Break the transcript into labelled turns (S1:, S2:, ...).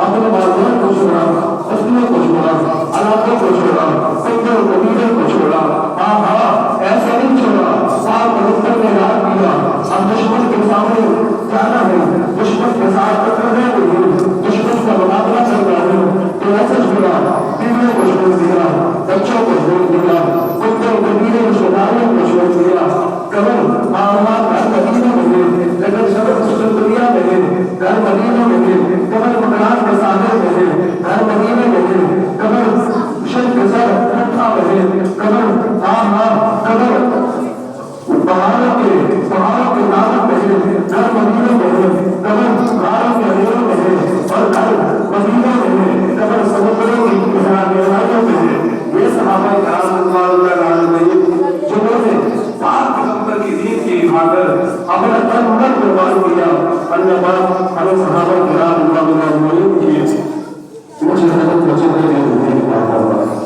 S1: اپنے والدین کو چھوڑا، سنگل کو چھوڑا، دیا، کتے کبیرے شماریوں کو چھوڑ دیا، قبر معلومات گھر مدینہ میں گئے، لیکن شرف سلطنیہ میں گئے، گھر مدینہ میں گئے، قبر مکان کے ساحل میں گئے، گھر مدینہ میں گئے، قبر شرک سر ٹھٹھا میں گئے، قبر پہاڑوں کے نام میں ہے، گھر مدینہ میں ہے، قبر غاروں کے اندھیروں میں ہے، اور گھر مدینہ میں ہے، قبر سمندروں کی گہرائیوں میں ہے۔ یہ صحابہ کرام رضوان اللہ علیہم جنہوں نے پاک پیغمبر کی دین کی خاطر اپنا تن من قربان کیا، اللہ پاک ہمیں صحابہ کرام رضوان اللہ علیہم کی مجھے حضرت بچے دے